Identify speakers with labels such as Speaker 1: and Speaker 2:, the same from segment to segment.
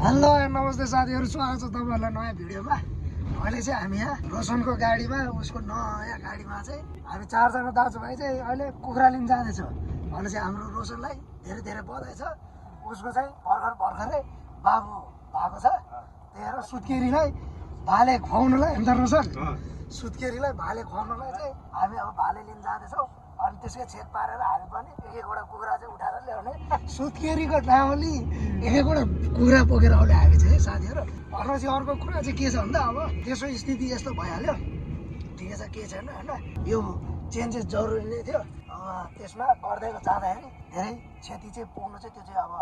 Speaker 1: Hello नमस्ते साथीहरू, स्वागत छ तपाईँहरूलाई नयाँ भिडियोमा। अहिले चाहिँ हामी यहाँ रोशनको गाडीमा, उसको नयाँ गाडीमा चाहिँ हामी चारजना दाजुभाइ चाहिँ अहिले कुखुरा लिन जाँदैछौँ। भने चाहिँ हाम्रो रोशनलाई धेरै धेरै बधाई छ। उसको चाहिँ भर्खरै बाबु भएको छ। त्यही भएर सुत्केरीलाई भाले खुवाउनुलाई, अन्त रोशन सुत्केरीलाई भाले खुवाउनुलाई चाहिँ हामी अब भाले लिन जाँदैछौँ। अनि त्यसकै छेद पारेर हामी पनि एक एकवटा कुखुरा चाहिँ उठाएर ल्याउने। सुत्केरीको नामली एक एकवटा कुखुरा बोकेर आउने हामी चाहिँ साथीहरू। भनेपछि अर्को कुरा चाहिँ के छ भन्दा अब देशको स्थिति यस्तो भइहाल्यो, ठिकै छ, केही छैन होइन। यो चेन्जेस जरुरी नै थियो। त्यसमा गर्दै जाँदाखेरि धेरै क्षति चाहिँ पुग्नु चाहिँ त्यो चाहिँ अब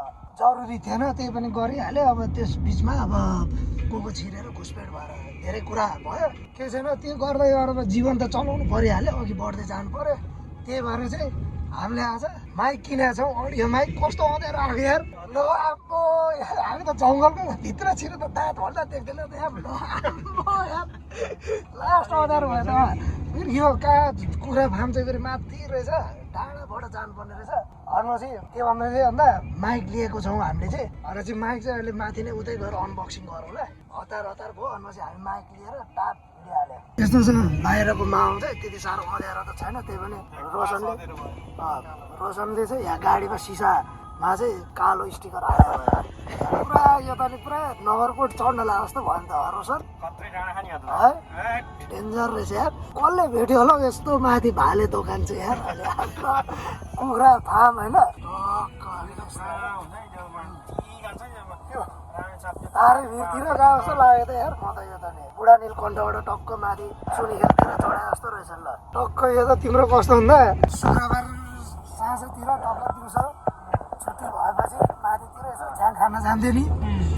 Speaker 1: जरुरी थिएन, त्यही पनि गरिहाल्यो। अब त्यस बिचमा अब को छिरेर घुसपेट भएर धेरै कुरा भयो, केही छैन। त्यो गर्दै गरेर जीवन त चलाउनु परिहाल्यो, अघि बढ्दै जानु पर्यो। त्यही भएर चाहिँ हामीले आज माइक किनेको छौँ। अडियो माइक कस्तो आउँदैन आएको यार, ल आम्बो हामी त जङ्गलको भित्र छिरो त दाँत हल्दा देख्दैन त यार। ल आम्बो यार लास्ट अँध्यारो भयो त। फेरि यो कहाँ कुखुरा फार्म चाहिँ फेरि माथि रहेछ, डाँडाबाट जानुपर्ने रहेछ। अनि चाहिँ के भन्दा चाहिँ अन्त माइक लिएको छौँ हामीले चाहिँ। अनि चाहिँ माइक चाहिँ अहिले माथि नै उतै गएर अनबक्सिङ गरौँला। हतार भयो। अनि चाहिँ हामी माइक लिएर टाप हिँडिहाल्यो। यस्तो छ बाहिरको माहौल चाहिँ त्यति साह्रो अँध्यारो त छैन। त्यही पनि रोशनले चाहिँ यहाँ गाडीमा सिसामा चाहिँ कालो स्टिकर हालेको पुरा यताले पुरा नगरकोट चढ्न लाग्यो जस्तो भयो नि त रोशन। है डेन्जर रहेछ यार। कसले भेट्यो होला यस्तो माथि भाले दोकान चाहिँ यार, कुखुरा फार्म होइन। तारै भिरतिर गएको जस्तो लाग्यो त यार। म त यो त नि बुढा नीलकण्ठबाट टक्क माथि सुनिखेततिर चढाए जस्तो रहेछ ल। टक्क यो त तिम्रो कस्तो भन्दा शुक्रबार साँझतिर टक्क दिउँसो छुट्टी भएपछि माथितिर यसो छ्याङ खान जान्थ्यो नि,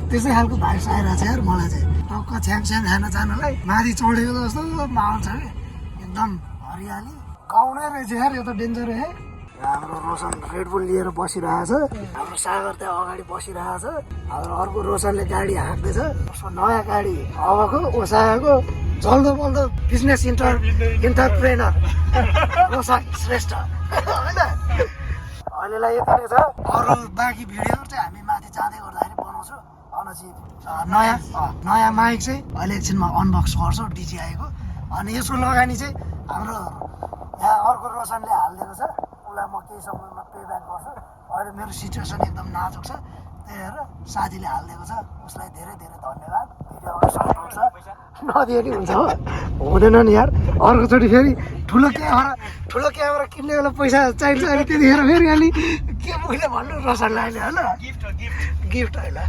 Speaker 1: त्यसै खालको भाइस आइरहेको छ यार मलाई चाहिँ। टक्क छ्याङ खान जानलाई माथि चढेको जस्तो माहौल छ कि एकदम हरियाली। गाउँ नै रहेछ यार, यो त डेन्जर है। हाम्रो रोशन रेडबुल लिएर बसिरहेछ, हाम्रो सागर त्यहाँ अगाडि बसिरहेछ। हाम्रो अर्को रोशनले गाडी हाँक्दैछ, उसको नयाँ गाडी अबको ओसाएको जल्दो बल्दो बिजनेस इन्टरप्रेनर रोशन श्रेष्ठ होइन। अहिलेलाई यति नै छ। अरू बाँकी भिडियोहरू चाहिँ हामी माथि जाँदै गर्दाखेरि बनाउँछु। नयाँ माइक चाहिँ अहिले एकछिनमा अनबक्स गर्छौँ डिजिआईको। अनि यसको लगानी चाहिँ हाम्रो यहाँ अर्को रोशनले हालिदिएको छ। उसलाई म केही समयमा पे ब्याक गर्छु। अहिले मेरो सिचुएसन एकदम नाजुक छ, त्यही भएर साथीले हालिदिएको छ, उसलाई धेरै धेरै धन्यवाद। भिडियोबाट सर्ट हुन्छ नदिए नि हुन्छ हो, हुँदैन नि यार। अर्कोचोटि फेरि ठुलो क्यामेरा किन्ने बेला पैसा चाहिन्छ। अनि त्यतिखेर फेरि अलि के मैले भन्नु रोशनलाई होइन, गिफ्ट होइन।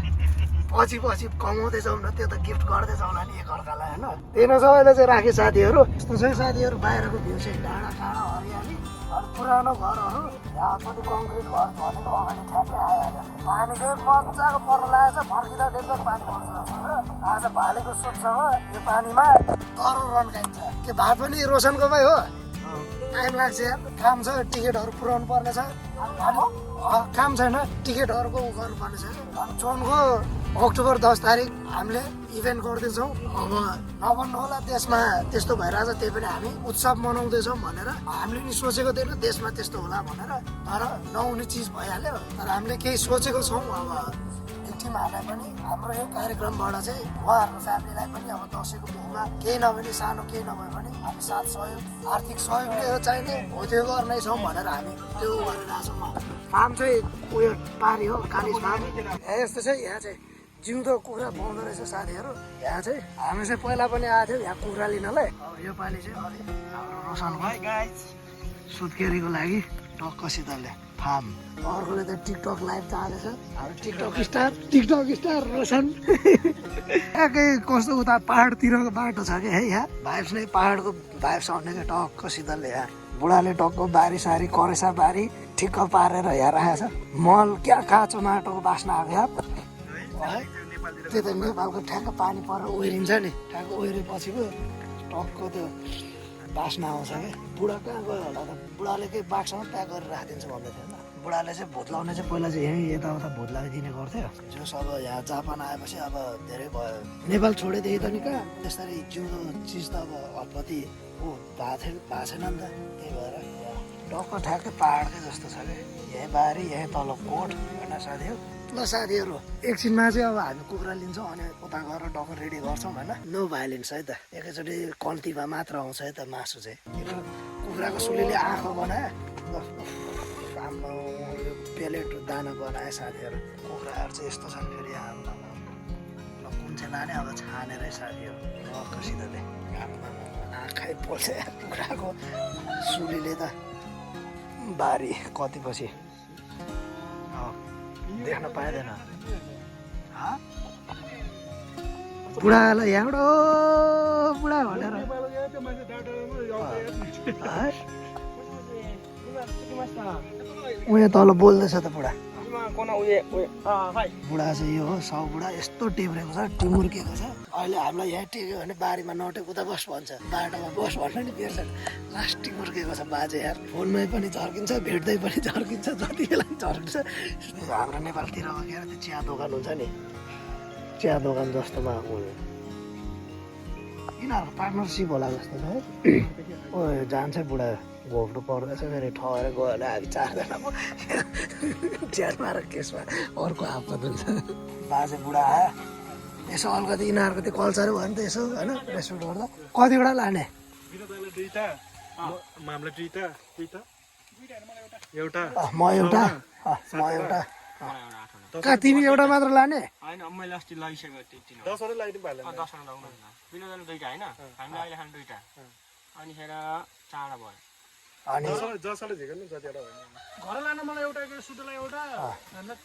Speaker 1: पछि कमाउँदै जाउँ न, त्यो त गिफ्ट गर्दै जाउँला नि एकअर्कालाई होइन। त्यही नै छ अहिले चाहिँ राखेँ साथीहरू। यस्तो छ साथीहरू, बाहिरको भ्यू चाहिँ डाँडा हरियाली। अनि पुरानो घरहरू यहाँ पनि कङ्क्रिट घर भनेको अगाडि ठ्याक्कै आइहाल्यो। पानी चाहिँ मजाको पर्न लागेको छ, फर्किँदा डेन्जर पानी पर्छ। आज भालेको सोचसँग यो पानीमा तरो रन्काइन्छ। के भए पनि रोशनकोमै हो, टाइम लाग्छ यार। काम छ, टिकटहरू पुऱ्याउनु पर्ने छ। काम छैन, टिकटहरूको उ गर्नुपर्ने छ। अनि जोनको अक्टोबर 10 तारिक हामीले इभेन्ट गर्दैछौँ। अब नभन्नु होला देशमा त्यस्तो भइरहेछ, त्यही पनि हामी उत्सव मनाउँदैछौँ भनेर हामीले नि सोचेको थिएन देशमा त्यस्तो होला भनेर। तर नहुने चिज भइहाल्यो। तर हामीले केही सोचेको छौँ। अब टिमहरूलाई पनि हाम्रो यो कार्यक्रमबाट चाहिँ उहाँहरूको फ्यामिलीलाई पनि अब दसैँको मुखमा केही नभए सानो केही नभए पनि हामी साथ सहयोग, आर्थिक सहयोगले चाहिने हो त्यो गर्नेछौँ भनेर हामी त्यो गरिरहेछौँ। फार्म चाहिँ उयो पारी हो, कालिज फार्म। यस्तो चाहिँ यहाँ चाहिँ जिउँदो कुखुरा पाउँदो रहेछ साथीहरू। यहाँ चाहिँ हामी चाहिँ पहिला पनि आएको थियौँ यहाँ कुखुरा लिनलाई। अब यो पालि चाहिँ हाम्रो रोशनको सुत्केरीको लागि टक्कसितले फार्म। अर्कोले त टिकटक लाइभ चालेछ, हाम्रो टिकटक स्टार रोशन। एकै कस्तो उता पहाडतिरको बाटो छ कि है, यहाँ भाइब्स नै पहाडको भाइब्स आउने क्या टक्कसितले। यहाँ बुढाले टक्क बारी सारी करेसा बारी ठिक्क पारेर यहाँ राखेको छ। मल क्या काँचो माटोको बास्ना आएको यहाँ है। त्यो त नेपालको ठ्याक्क पानी परेर ओहिरिन्छ नि, ठ्याक्क ओहिरेपछिको टक्क त्यो बास्ना आउँछ क्या। बुढा कहाँ गयो होला त, बुढाले केही बाक्समा प्याक गरेर राखिदिन्छ भन्दै थियो होइन। बुढाले चाहिँ भोट लाउने चाहिँ पहिला चाहिँ यहीँ यताउता भोट लगाइदिने गर्थ्यो। जस अब यहाँ जापान आएपछि अब धेरै भयो, नेपाल छोडेदेखि त नि कहाँ त्यसरी जिउँदो चिज त अब हतपति भएको छैन नि त। त्यही भएर टक्क ठ्याक्कै पाहाडकै जस्तो छ क्या। यहीँ बारी यहीँ तल कोट होइन साथी हो। ल साथीहरू एकछिनमा चाहिँ अब हामी कुखुरा लिन्छौँ अनि उता गएर डक्टर रेडी गर्छौँ होइन नो भाइलेन्स है त एकैचोटि कम्तीमा मात्र आउँछ है त मासु चाहिँ कुखुराको सुलीले आँखा बनायो राम्रो पेलेट दाना बनायो साथीहरू कुखुराहरू चाहिँ यस्तो छन् फेरि आमा ल कुन चाहिँ लाने अब छानेरै साथीहरू कसिँदाले आँखै पोल्छ कुखुराको सुलीले त बारी कति पछि देख्न पाइँदैन बुढालाई यहाँबाट बुढा भनेर उयो तल बोल्दैछ त बुढा बुढा चाहिँ यो हो साउ बुढा यस्तो टेब्रेको छ टिमुर्केको छ अहिले हामीलाई यहाँ टेक्यो भने बारीमा नटेको उता बस भन्छ बाटोमा बस भन्न नि बिर्छ लास्ट टिमुर्केको छ बाजे यार फोनमै पनि झर्किन्छ भेट्दै पनि झर्किन्छ जति बेला पनि झर्किन्छ हाम्रो नेपालतिर के अरे त्यो चिया दोकान हुन्छ नि चिया दोकान जस्तोमा यिनीहरूको पार्टनरसिप होला जस्तो है ओ जान्छ बुढा घोप्नु पर्दैछ फेरि ठहरेर गयो भने हामी चारजना च्यार मार केसमा अर्को आपत हुन्छ बाजे बुढा आयो यसो अलिकति यिनीहरूको त्यो कल्चर भयो नि त यसो होइन रेस्पेक्ट गर्दा कतिवटा लाने म एउटा कहाँ तिमी एउटा मात्र लाने
Speaker 2: मैले अस्ति लगाइसकेको अनि खेर चाँडा भयो
Speaker 1: अनि
Speaker 3: घर लान मलाई एउटा सुटोलाई एउटा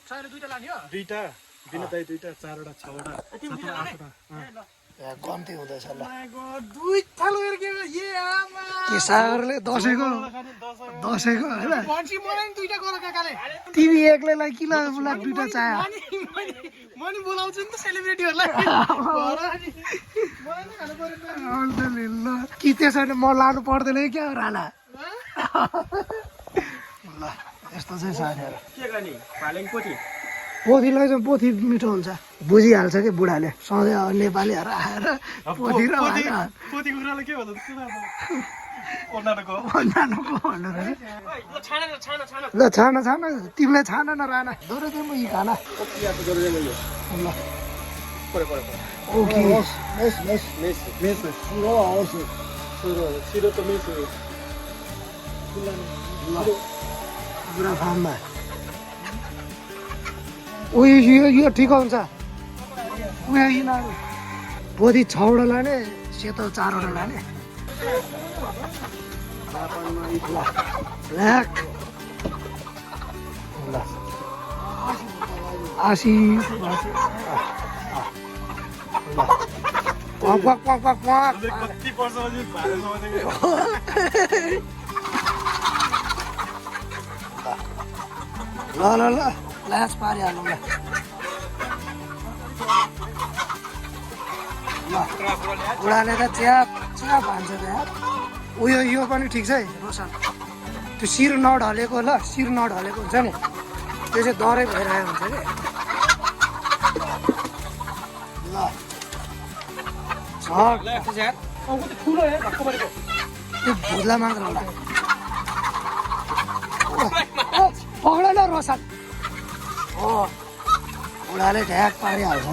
Speaker 3: सायद दुईटा लाने हो
Speaker 2: दुईटा बिनाताई दुईटा चारवटा छवटा
Speaker 1: कम्ती हुँदैछ ल
Speaker 3: दुई थालो
Speaker 1: के सागरले दसैँको होइन
Speaker 3: भन्छ मलाई नि दुईटा गर काकाले
Speaker 1: तिमी एक्लैलाई किन बुला दुईटा चाह्यो
Speaker 3: म नि बोलाउँछु नि त सेलिब्रेटीहरूलाई
Speaker 1: ल कि त्यसो भने म लानु पर्दैन क्या राणा ल यस्तो चाहिँ साथीहरू
Speaker 2: के गर्ने पालेङ पोथी
Speaker 1: पोथीलाई चाहिँ पोथी मिठो हुन्छ बुझिहाल्छ कि बुढाले सधैँ नेपालीहरू आएर पोथी र
Speaker 2: पोथी कुराले के भन्छ
Speaker 1: ल छान तिमीलाई छान न राणा दोहोरो चाहिँ म यी खाना ओके बुढा फार्ममा उयो यो ठिक हुन्छ उयो यिनीहरू पोथी 6वटा लाने सेतो 4वटा लाने ल आसी ल लास पारिहालौँ ल बुढाले त च्याप हान्छ त यार उयो यो पनि ठिक छ है रोशन त्यो शिर नढलेको ल शिर नढलेको हुन्छ नि त्यो चाहिँ दरै भइरहेको हुन्छ कि ल त्यो भुल्ला मात्र होला पक्ड न रोशन हो बुढाले ढ्याक पारिहाल्छ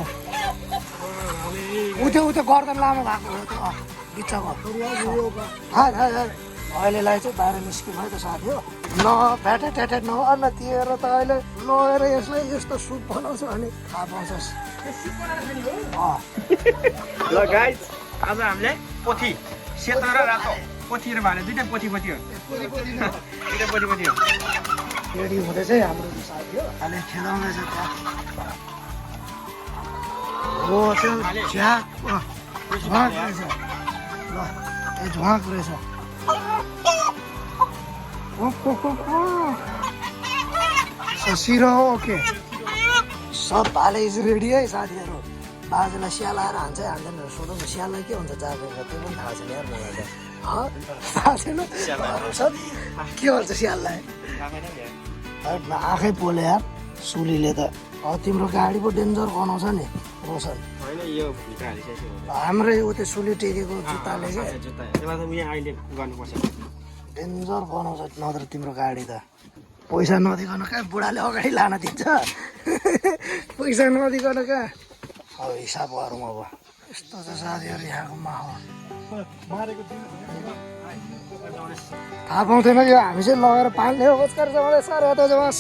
Speaker 1: उठ्यो गर्दन लामो भएको हो त्यो बिचको अहिलेलाई चाहिँ बाहिर निस्क्यो है त साथी हो न भ्याटे ट्याटे न तिएर त अहिले लगेर यसलाई यस्तो सुप बनाउँछ अनि थाहा पाउँछस्
Speaker 2: ल गाइस आज हामीले पोथी सेतो र रातो पोथी र भाले दुईटा पोथी हो दुईटा पोथी हो
Speaker 1: रेडी हुँदैछ है हाम्रो साथी हो अहिले खेलाउँदैछ त्यहाँ हो त्यो झ्याक झ्वाक रहेछ ल ए झ्वाक रहेछ सिरो ओके सब भाले इज रेडी है साथीहरू बाजेलाई स्याल आएर हान्छ हान्दैन सोधौँ स्याललाई के हुन्छ जाँदैन त्यो पनि थाहा छैन यार मलाई त थाहा छैन सब के भन्छ स्याललाई आँखै पोले यार सुलीले त तिम्रो गाडी पो डेन्जर बनाउँछ नि रोशन हाम्रै उ त्यो सुली टेकेको जुत्ताले चाहिँ डेन्जर बनाउँछ नत्र तिम्रो गाडी त पैसा नदिकन कहाँ बुढाले अगाडि लान दिन्छ पैसा नदिकन कहाँ अब हिसाब गरौँ अब यस्तो छ साथीहरू यहाँको माहौल थाहा पाउँथेन यो हामी चाहिँ लगेर पाल्ने हो बस्कर जमाले सर यता जमास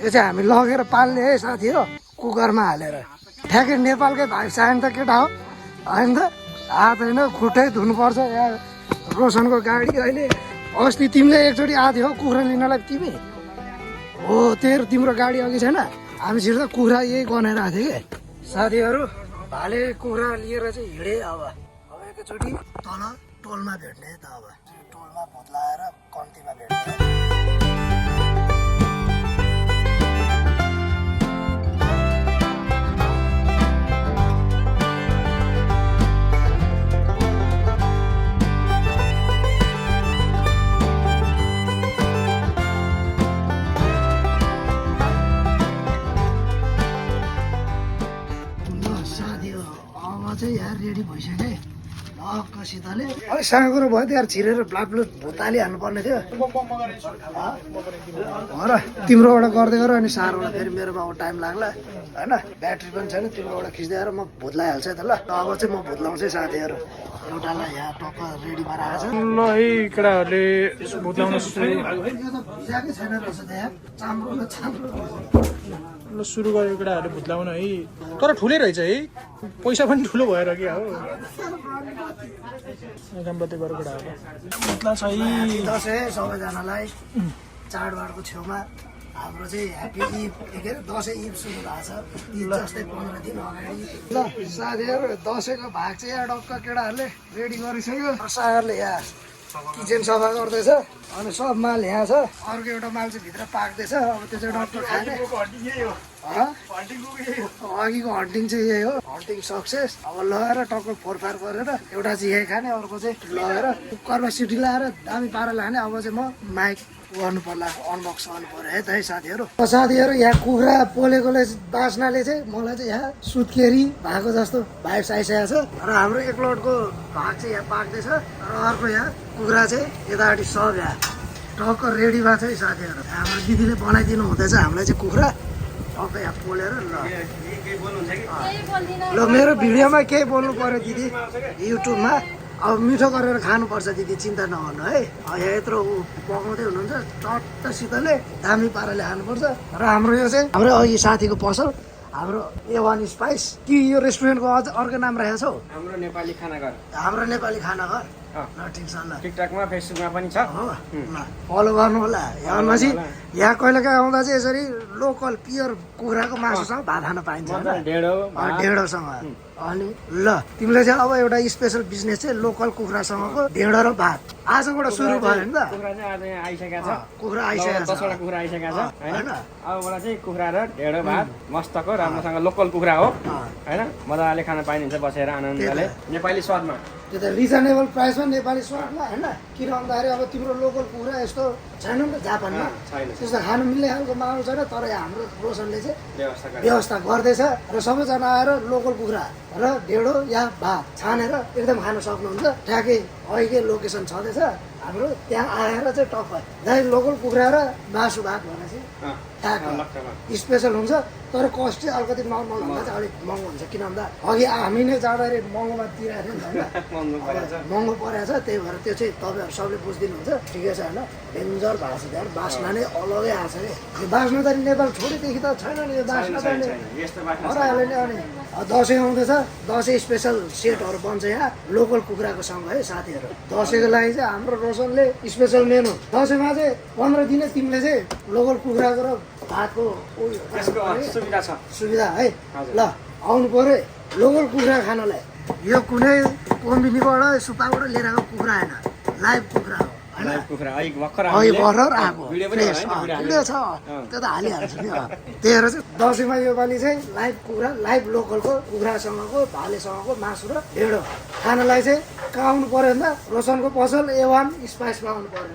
Speaker 1: यो चाहिँ हामी लगेर पाल्ने है साथी हो कुकरमा हालेर ठ्याक्कै नेपालकै भाइ साइन त केटा हो होइन त हात होइन खुट्टै धुनुपर्छ यहाँ रोशनको गाडी अहिले अस्ति तिमीले एकचोटि आएको हो कुखुरा लिनलाई तिमी हो तेरो तिम्रो गाडी अघि छैन हामीसित त कुखुरा यही गनाएर आएको थियो कि साथीहरू भाले कुखुरा लिएर चाहिँ हिँडे अब एकैचोटि तल टोलमा भेट्ने त अब टोलमा भुत्लाएर कम्तीमा भेट्ने चाहिँ यार रेडी भइसक्यो लक्कसितले अलिक सानो कुरो भयो त यार छिरेर ब्लाब्लु भुताली हाल्नुपर्ने थियो हो र तिम्रोबाट गर्दै गर अनि सारोबाट फेरि मेरोमा अब टाइम लाग्ला होइन ब्याट्री पनि छैन तिम्रोबाट खिच्दै आएर म भुत्लाइहाल्छ त ल अब चाहिँ म भुत्लाउँछु साथीहरू एउटालाई यहाँ टक्क रेडी भइरहेको छ
Speaker 3: ल है केटाहरूले भुत्लाउन सुरु
Speaker 1: यो त भिजाकै छैन रहेछ त यहाँ चाम्रो न चाम्रो
Speaker 3: ल सुरु गर्यो केटाहरूले भुत्लाउन है तर ठुलै रहेछ है पैसा पनि ठुलो भएर क्या हो कामबाते गरेर केटाहरू भुत्ला छ है
Speaker 1: दसैँ सबैजनालाई चाडबाडको छेउमा हाम्रो चाहिँ ह्याप्पी इभ के अरे दसैँ इभ सुरु भएको छ ईद जस्तै 15 दिन अगाडि ल साथीहरू दसैँको भाग चाहिँ यहाँ डक्क केटाहरूले रेडी गरिसक्यो सागरले यहाँ किचन सफा गर्दैछ अनि सब माल यहाँ छ अर्को एउटा माल चाहिँ भित्र पाक्दैछ अब त्यो चाहिँ डक्टर खाने अघिको हन्टिङ चाहिँ यही हो हन्टिङ सक्सेस अब लगेर टक्क फोरफार गरेर एउटा चाहिँ यही खाने अर्को चाहिँ लगेर कुकरमा सिटी लाएर दामी पाराले खाने अब चाहिँ म माइक गर्नु पर्ला अनबक्स गर्नु पर्यो है त है साथीहरू साथीहरू यहाँ कुखुरा पोलेकोले बास्नाले चाहिँ मलाई चाहिँ यहाँ सुत्केरी भएको जस्तो भाइब्स आइसकेको छ र हाम्रो एकलटको भाग चाहिँ यहाँ पाक्दैछ र अर्को यहाँ कुखुरा चाहिँ यतापट्टि सब यहाँ टक्क रेडी भएको छ है साथीहरू हाम्रो दिदीले बनाइदिनु हुँदैछ हामीलाई चाहिँ कुखुरा टक्क यहाँ पोलेर ल मेरो भिडियोमा केही बोल्नु पर्यो दिदी युट्युबमा अब मिठो गरेर खानुपर्छ दिदी चिन्ता नगर्नु है यहाँ यत्रो पकाउँदै हुनुहुन्छ चट्टसितले दामी पाराले खानुपर्छ र हाम्रो यो चाहिँ हाम्रो अघि साथीको पसल हाम्रो A1 स्पाइस कि यो रेस्टुरेन्टको अझ अर्को नाम राखेको छौ
Speaker 2: हाम्रो नेपाली खानाघर
Speaker 1: हाम्रो नेपाली खानाघर ल ठिक छ ल
Speaker 2: टिकटकमा फेसबुकमा पनि छ
Speaker 1: हो ल फलो गर्नु होला यहाँ मान्छे यहाँ कहिलेकाहीँ आउँदा चाहिँ यसरी लोकल प्योर कुखुराको मासुसँग भात खान पाइन्छ ढेँडोसँग अनि ल तिमीले चाहिँ अब एउटा स्पेसल बिजनेस चाहिँ लोकल कुखुरासँगको ढेँडो र भात आजबाट सुरु भयो नि त कुखुरा आइसकेको छ
Speaker 2: कुखुरा आइसकेको छ होइन अबबाट चाहिँ कुखुरा र ढेँडो भात मस्तको राम्रोसँग लोकल कुखुरा हो होइन मजाले खान पाइन्छ बसेर आनन्दले नेपाली स्वादमा
Speaker 1: त्यो त रिजनेबल प्राइसमा नेपाली स्वादमा होइन किन भन्दाखेरि अब तिम्रो लोकल कुखुरा यस्तो छैन नि त जापानमा त्यस्तो खानु मिल्ने खालको माहौल छैन तर हाम्रो रोशनले चाहिँ व्यवस्था गर्दैछ र सबैजना आएर लोकल कुखुरा र ढेँडो या भात छानेर एकदम खान सक्नुहुन्छ ठ्याक्कै अहिलेकै लोकेसन छँदैछ हाम्रो त्यहाँ आएर चाहिँ टक्क दाइ लोकल कुखुरा र मासु भात भनेर चाहिँ ठ्याक्क स्पेसल हुन्छ तर कस्ट चाहिँ अलिकति नर्मल भन्दा चाहिँ अलिक महँगो हुन्छ किन भन्दा अघि हामी नै जाँदाखेरि महँगोमा तिरेको थियो नि त होइन महँगो परेको छ त्यही भएर त्यो चाहिँ तपाईँहरू सबले बुझिदिनुहुन्छ ठिकै छ होइन डेन्जर भएको छ त्यहाँ बास्ना नै अलगै आएको छ कि यो बास्ना त नेपाल छोडेदेखि त छैन नि यो बास्ना त हरायो नि अनि दसैँ आउँदैछ दसैँ स्पेसल सेटहरू बन्छ यहाँ लोकल कुखुराको सँग है साथीहरू दसैँको लागि चाहिँ हाम्रो रोशनले स्पेसल मेनु दसैँमा चाहिँ 15 दिनै तिमीले चाहिँ लोकल कुखुराको र भातको सुविधा है ल आउनु पर्यो लोकल कुखुरा खानलाई यो कुनै कम्पनीबाट सुपाबाट लिएर आएको कुखुरा होइन लाइभ कुखुरा हो अघि भर्खर आएको फ्रेस भिडियो छ त्यो त हालिहाल्छु नि त्यही भएर चाहिँ दसैँमा योपालि चाहिँ लाइभ कुखुरा लाइभ लोकलको कुखुरासँगको भालेसँगको मासु र ढेँडो खानलाई चाहिँ कहाँ आउनु पर्यो भन्दा रोशनको पसल A1 स्पाइसमा आउनु पर्यो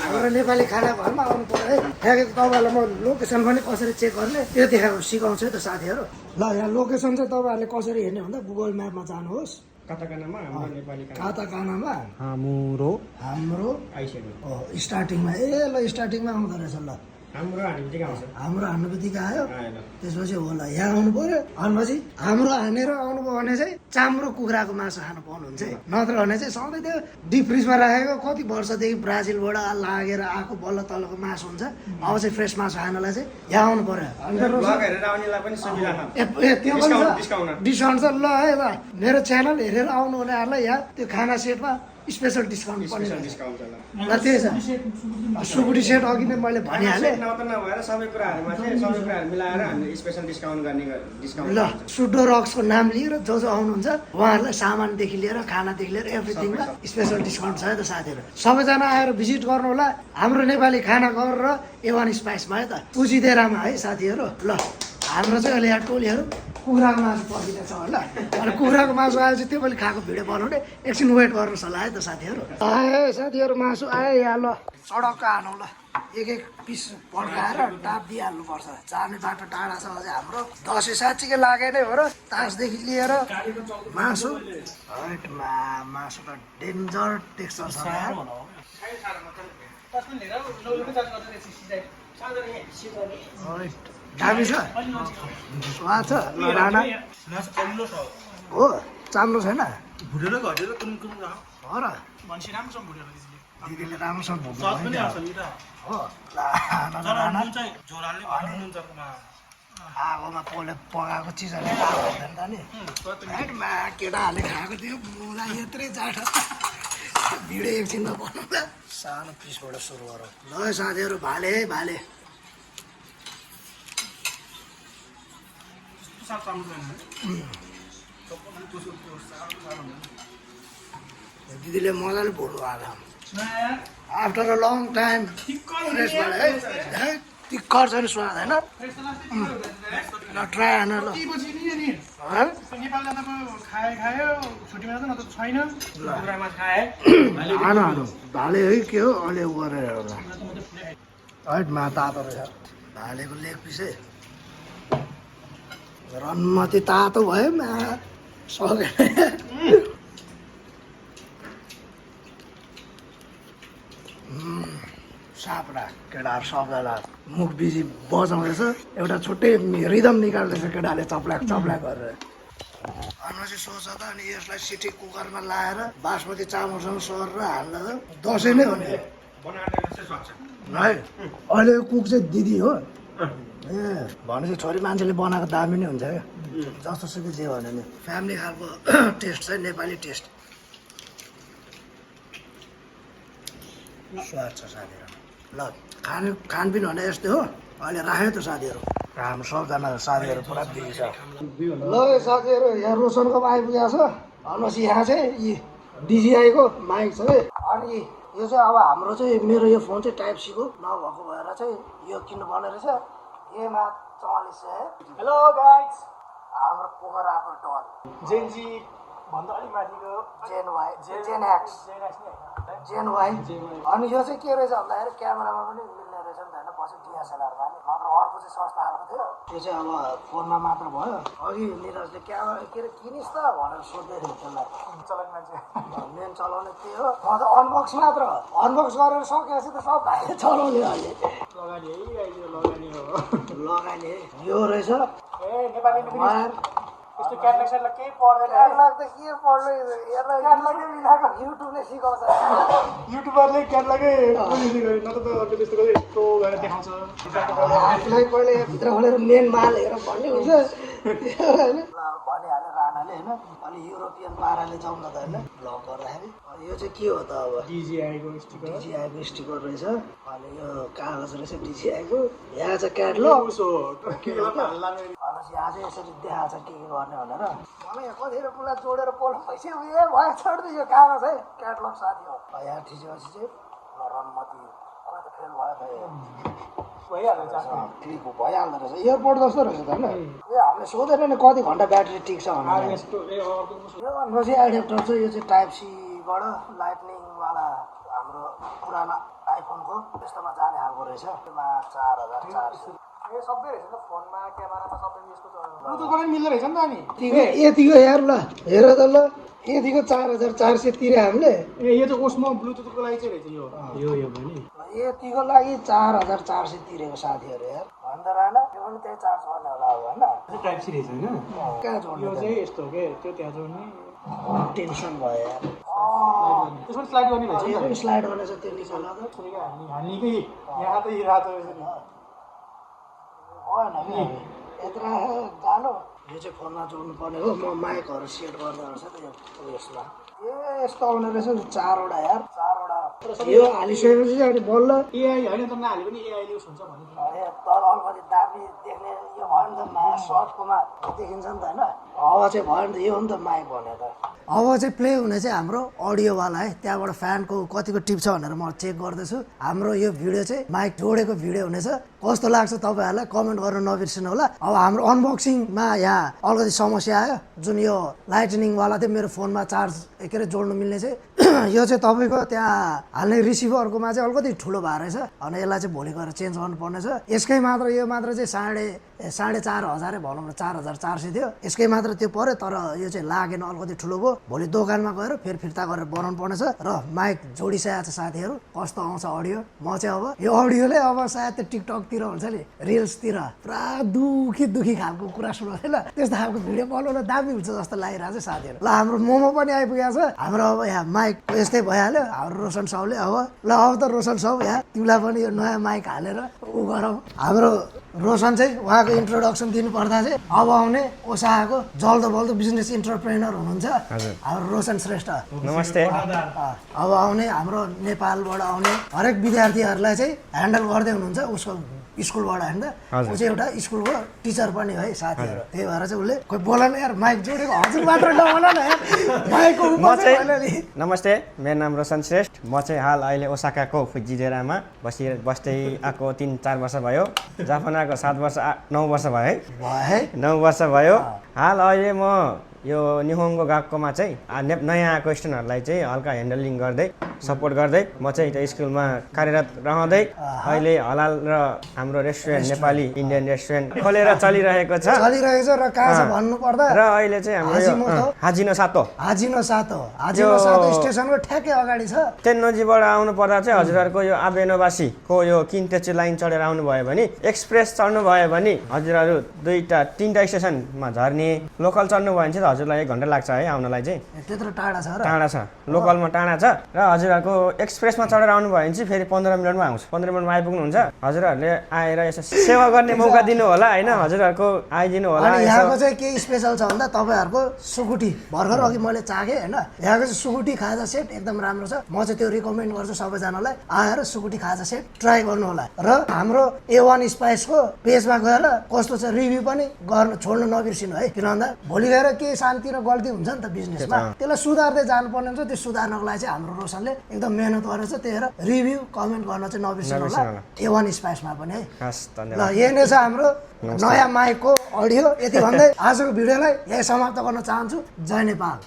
Speaker 1: हाम्रो नेपाली खाना घरमा आउनु पर्यो है ठ्याक्कै तपाईँहरूलाई म लोकेसन पनि कसरी चेक गर्ने त्यो देखाएको सिकाउँछु है त साथीहरू ल यहाँ लोकेसन चाहिँ तपाईँहरूले कसरी हेर्ने भन्दा गुगल म्यापमा जानुहोस्
Speaker 2: काताकानामा हाम्रो नेपाली
Speaker 1: काताकानामा
Speaker 3: हाम्रो
Speaker 1: हाम्रो
Speaker 2: आइसक्यो
Speaker 1: स्टार्टिङमा ल स्टार्टिङमा आउँदो रहेछ ल
Speaker 2: हाम्रो हाने बित्तिकै आउँछ
Speaker 1: हाम्रो हान्नु बित्तिकै आयो
Speaker 2: आएन
Speaker 1: त्यसपछि होला यहाँ आउनु पर्यो भनेपछि हाम्रो हानेर आउनुभयो भने चाहिँ चाम्रो कुखुराको मासु खानु पाउनुहुन्छ है नत्र भने चाहिँ सधैँ त्यो डिप फ्रिजमा राखेको कति वर्षदेखि ब्राजिलबाट लागेर आएको बल्ल तल्लोको मासु हुन्छ अब चाहिँ फ्रेस मासु खानलाई चाहिँ यहाँ आउनु पर्यो
Speaker 2: ब्लग हेरेर आउनेलाई पनि सुविधा छ
Speaker 1: त्यो पनि छ
Speaker 2: डिस्काउन्ट
Speaker 1: डिस्काउन्ट छ ल है ल मेरो च्यानल हेरेर आउनु हुनेहरूलाई यहाँ त्यो खाना सेटमा स्पेसल डिस्काउन्ट पनि
Speaker 2: स्पेसल
Speaker 1: छ।
Speaker 2: डिस्काउन्ट होला
Speaker 1: ल त्यही छ सुकुटी सेट अघि नै मैले भनिहालेँ
Speaker 2: नत्र नभएर सबै कुराहरूमा चाहिँ सबै कुराहरू मिलाएर हामीले स्पेसल डिस्काउन्ट गर्ने डिस्काउन्ट
Speaker 1: ल सुडो रक्सको नाम लिएर जो जो आउनुहुन्छ उहाँहरूलाई सामानदेखि लिएर खानादेखि लिएर एभ्रिथिङमा स्पेसल डिस्काउन्ट छ है त साथीहरू सबैजना आएर भिजिट गर्नु होला हाम्रो नेपाली खाना घर र A1 स्पाइसमा है त पुजिदेरामा है साथीहरू ल हाम्रो चाहिँ अहिले यहाँ टोलीहरू कुखुराको मासु पर्खिँदैछ होला अनि कुखुराको मासु आएपछि त्यो पनि खाएको भिडियो बनाउने एकछिन वेट गर्नुहोस् होला है त साथीहरू आए साथीहरू मासु आयो यहाँ ल सडकको हानौँ ल एक एक पिस पड्काएर टाप दिइहाल्नुपर्छ जाने बाटो टाढा छ अझै हाम्रो दसैँ साँच्चीकै लागे नै हो र तासदेखि लिएर मासु मासु त डेन्जर टेक्सचर छ यार। दामी छ स्वाद छ ल राणा हो चाम्रो छैन
Speaker 3: भुटेर घटेर कुन कुन
Speaker 1: हो र
Speaker 3: मान्छे राम्रोसँग भुटेर
Speaker 1: दिदीले राम्रोसँग भुट्नु
Speaker 3: स्वाद पनि आउँछ नि त
Speaker 1: हो
Speaker 3: तर नुन चाहिँ झोलाले भएर नुन चर्कोमा
Speaker 1: आगोमा पोले पकाएको चिजहरूले खाएको हुँदैन त नि हेटमा केटाहरूले खाएको थियो मलाई यत्रै जाँड भिडियो एकछिनमा बनाउँदा सानो पिसबाट सुरु गरौँ ल साथीहरू भाले है भाले दिदीले मजाले भुट्नु भएको आफ्टर अ लङ टाइम फ्रेसबाट है तिक्खर छ नि स्वाद होइन ल ट्राई हान ल हानु हानु भाले है के हो अहिले उ गरेर एउटा है मा तातो रहेछ भालेको लेग पिस है रन्मती तातो भयो मा सके सापडा केटाहरू सबैजना मुख बिजी बजाउँदैछ एउटा छुट्टै रिदम निकाल्दैछ केटाहरूले चप्लाक चप्लाक गरेर अनि चाहिँ सोच त अनि यसलाई सिटी कुकरमा लाएर बासमती चामलसँग सरेर हाल्दा त दसैँ नै हो नि है अहिलेको कुक चाहिँ दिदी हो ए भनेपछि छोरी मान्छेले बनाएको दामी नै हुन्छ क्या जस्तो सुकै जे भने नि फ्यामिली खालको टेस्ट छ नेपाली टेस्ट स्वाद छ साथीहरू ल खानपिन भने यस्तै हो अहिले राख्यो त साथीहरू हाम्रो सबजना साथीहरू पुरा बिजी छ ल साथीहरू यहाँ रोशनको आइपुगेको छ भनेपछि यहाँ चाहिँ यी डिजिआईको माइक छ है अनि यो चाहिँ अब हाम्रो चाहिँ मेरो यो फोन चाहिँ टाइप सीको नभएको भएर चाहिँ यो किन्नुपर्ने रहेछ एमा 44 है
Speaker 3: हेलो गाइज
Speaker 1: हाम्रो पोखराको डल
Speaker 3: जेनजी भन्दा अलिक माथिको
Speaker 1: जेन वाई जेन एक्स जेन वाई अनि यो चाहिँ के रहेछ भन्दाखेरि क्यामेरामा पनि मिल्ने रहेछ नि त होइन पछि डिएसएलआरमा नि नत्र अर्को चाहिँ सस्ता खालको थियो त्यो चाहिँ अब फोनमा मात्र भयो अघि निरजले क्यामेरा के अरे किनिस् त भनेर सोध्दै थियो त्यसलाई
Speaker 3: चलाउने मान्छे
Speaker 1: मेन चलाउने त्यही हो म त अनबक्स मात्र अनबक्स गरेर सकेपछि त सब भाइले चलाउने अहिले
Speaker 3: लगानी है गाइज यो लगानी हो
Speaker 1: लगाइने यो रहेछ
Speaker 3: ए नेपाली
Speaker 1: वायर
Speaker 3: यस्तो क्याटलग सेटलग केही पर्दैन
Speaker 1: क्याटलग त के पढ्नु क्याटलगै मिलाएको युट्युबले सिकाउँछ
Speaker 3: युट्युबरले क्याटलगै पोलिसी गरे नत्र त अर्को त्यस्तो गरे यस्तो गरेर देखाउँछ
Speaker 1: आफूलाई पहिले भित्र खोलेर मेन माल हेरेर भन्ने हुन्छ होइन भनिहाल्यो राणाले होइन अनि युरोपियन पाराले जाउँ न त होइन भ्लग गर्दाखेरि यो चाहिँ के हो त अब
Speaker 3: डिजिआईको स्टिकर
Speaker 1: डिजिआईको स्टिकर रहेछ अनि यो कागज रहेछ डिजिआईको यहाँ चाहिँ क्याटलग अनि यहाँ चाहिँ यसरी देखाएको छ के गर्ने भनेर मलाई यहाँ कतिखेर पुरा जोडेर बोल्नु भइसक्यो ए भयो छोड्दै यो कागज है क्याटलग साथी हो यहाँ थिचेपछि चाहिँ रनमती कति फेल भयो त
Speaker 3: भइहाल्छ
Speaker 1: क्लिक भइहाल्दो रहेछ एयरपोर्ट जस्तो रहेछ त होइन ए हामीले सोधेन नि कति घन्टा ब्याट्री टिक्छ भनेर यो भनेपछि एडेप्टर चाहिँ यो चाहिँ टाइप सीबाट लाइटनिङवाला हाम्रो पुरानो आइफोनको त्यस्तोमा जाने खालको रहेछ त्यसमा 4400
Speaker 3: ए सबै रहेछ त फोनमा क्यामेरामा सबै यसको ब्लुटुथको पनि मिल्दो रहेछ नि त अनि
Speaker 1: यतिको हेर ल हेर त ल यतिको 4400 तिरे हामीले
Speaker 3: ए यो चाहिँ ओस्मो ब्लुटुथको लागि चाहिँ रहेछ यो पनि
Speaker 1: यतिको लागि 4400 तिरेको साथीहरू यार भन्दा रहेन यो पनि त्यही चार्ज गर्ने होला अब होइन
Speaker 3: टाइप सी रहेछ होइन
Speaker 1: कहाँ जोड्ने
Speaker 3: यो चाहिँ यस्तो हो के त्यो त्यहाँ जोड्ने
Speaker 1: टेन्सन भयो यार
Speaker 3: त्यसमा स्लाइड गर्ने रहेछ
Speaker 1: यो पनि स्लाइड गर्ने छ त्यो निकाल्दा त
Speaker 3: हान्नेकै यहाँ त रातो
Speaker 1: भएन नि यत्रो जालो यो चाहिँ फोनमा जोड्नु पर्ने हो म माइकहरू सेट गर्दा रहेछ त यो यसमा ए यस्तो आउने रहेछ 4वटा यार 4वटा यो हालिसकेपछि अनि बल्ल
Speaker 3: एआई होइन त नहाले पनि एआईले उस हुन्छ भने
Speaker 1: तर अलिकति दामी देख्ने यो भयो नि त मा सर्टकोमा देखिन्छ नि त होइन हावा चाहिँ भयो नि त यो हो नि त माइक भने त अब चाहिँ प्ले हुने चाहिँ हाम्रो अडियोवाला है त्यहाँबाट फ्यानको कतिको टिप्छ भनेर म चेक गर्दैछु हाम्रो यो भिडियो चाहिँ माइक जोडेको भिडियो हुनेछ कस्तो लाग्छ तपाईँहरूलाई कमेन्ट गर्न नबिर्सिनु होला अब हाम्रो अनबक्सिङमा यहाँ अलिकति समस्या आयो जुन यो लाइटनिङवाला थियो मेरो फोनमा चार्ज के अरे जोड्नु मिल्ने चाहिँ यो चाहिँ तपाईँको त्यहाँ हाल्ने रिसिभरकोमा चाहिँ अलिकति ठुलो भएर रहेछ अनि यसलाई चाहिँ भोलि गएर चेन्ज गर्नुपर्नेछ यसकै मात्र यो मात्र चाहिँ 4,500 भनौँ न 4,400 थियो यसकै मात्र त्यो पर्यो तर यो चाहिँ लागेन अलिकति ठुलो भयो भोलि दोकानमा गएर फेरि फिर्ता गरेर बनाउनु पर्नेछ र माइक जोडिसकेको छ साथीहरू कस्तो आउँछ अडियो म चाहिँ अब यो अडियोले अब सायद त्यो टिकटकतिर हुन्छ नि रिल्सतिर पुरा दुखी खालको कुरा सुनाउँछ ल त्यस्तो खालको भिडियो बनाउन दामी हुन्छ जस्तो लागिरहेको छ साथीहरू ल हाम्रो मोमो पनि आइपुगेको छ हाम्रो अब यहाँ माइक यस्तै भइहाल्यो हाम्रो रोशन साउले अब ल अब त रोशन साउ यहाँ तिमीलाई पनि यो नयाँ माइक हालेर उ गरौँ हाम्रो रोशन चाहिँ उहाँको इन्ट्रोडक्सन दिनुपर्दा चाहिँ अब आउने ओसाको जल्दो बल्दो बिजनेस इन्टरप्रेनर हुनुहुन्छ हाम्रो रोशन श्रेष्ठ
Speaker 2: नमस्ते
Speaker 1: अब आउने हाम्रो नेपालबाट आउने हरेक विद्यार्थीहरूलाई चाहिँ ह्यान्डल गर्दै हुनुहुन्छ उसको स्कुलबाट होइन ऊ चाहिँ एउटा स्कुलको टिचर पनि है साथीहरू त्यही भएर चाहिँ उसले खोइ बोला न यार माइक जोडेको हजुर मात्र नबोला न यार माइकको
Speaker 2: नमस्ते मेरो नाम रोशन श्रेष्ठ म चाहिँ हाल अहिले ओसाकाको फुजिडेरामा बस्दै आएको 3-4 वर्ष भयो जापान आएको 7 वर्ष 9 वर्ष भयो है 9 वर्ष भयो हाल अहिले म यो निहोङ्गो गएकोमा चाहिँ नयाँ आएको स्टुडेन्टहरूलाई चाहिँ हल्का ह्यान्डलिङ गर्दै सपोर्ट गर्दै म चाहिँ त्यो स्कुलमा कार्यरत रहँदै अहिले हलाल र हाम्रो रेस्टुरेन्ट नेपाली इन्डियन रेस्टुरेन्ट खोलेर चलिरहेको छ
Speaker 1: र कहाँ छ भन्नु पर्दा
Speaker 2: र अहिले चाहिँ हाम्रो हाजिनो सातो
Speaker 1: स्टेसनको ठ्याक्कै अगाडि छ
Speaker 2: तेन्नोजीबाट आउनु पर्दा चाहिँ हजुरहरूको यो आबेनोबासीको यो किन्तेचु लाइन चढेर आउनु भयो भने एक्सप्रेस चढ्नु भयो भने हजुरहरू 2-3 स्टेसनमा झर्ने लोकल चढ्नु भयो भने चाहिँ हजुरलाई 1 घन्टा लाग्छ है आउनलाई चाहिँ
Speaker 1: त्यत्रो टाढा
Speaker 2: छ लोकलमा टाढा छ र हजुरहरूको एक्सप्रेसमा चढेर आउनु भयो भने चाहिँ फेरि 15 मिनटमा आउँछ 15 मिनटमा आइपुग्नुहुन्छ हजुरहरूले आएर यसो सेवा गर्ने मौका दिनु होला होइन हजुरहरूको आइदिनु होला
Speaker 1: यहाँको चाहिँ के स्पेशल छ भन्दा तपाईँहरूको सुकुटी भर्खर अघि मैले चाखेँ होइन यहाँको चाहिँ सुकुटी खाजा सेट एकदम राम्रो छ म चाहिँ त्यो रिकमेन्ड गर्छु सबैजनालाई आएर सुकुटी खाजा सेट ट्राई गर्नु होला र हाम्रो A1 स्पाइसको पेजमा गएर कस्तो छ रिभ्यू पनि गर्न छोड्नु नबिर्सिनु है किन भन्दा भोलि गएर के शान्ति र गल्ती हुन्छ नि त बिजनेसमा त्यसलाई सुधार्दै जानुपर्ने हुन्छ त्यो सुधार्नको लागि चाहिँ हाम्रो रोशनले एकदम मेहनत गरेर चाहिँ त्यही रिभ्यू कमेन्ट गर्न चाहिँ नबिर्सिनु होला A1 स्पाइसमा पनि है ल यही नै छ हाम्रो नयाँ माइकको अडियो यति भन्दै आजको भिडियोलाई यही समाप्त गर्न चाहन्छु जय नेपाल।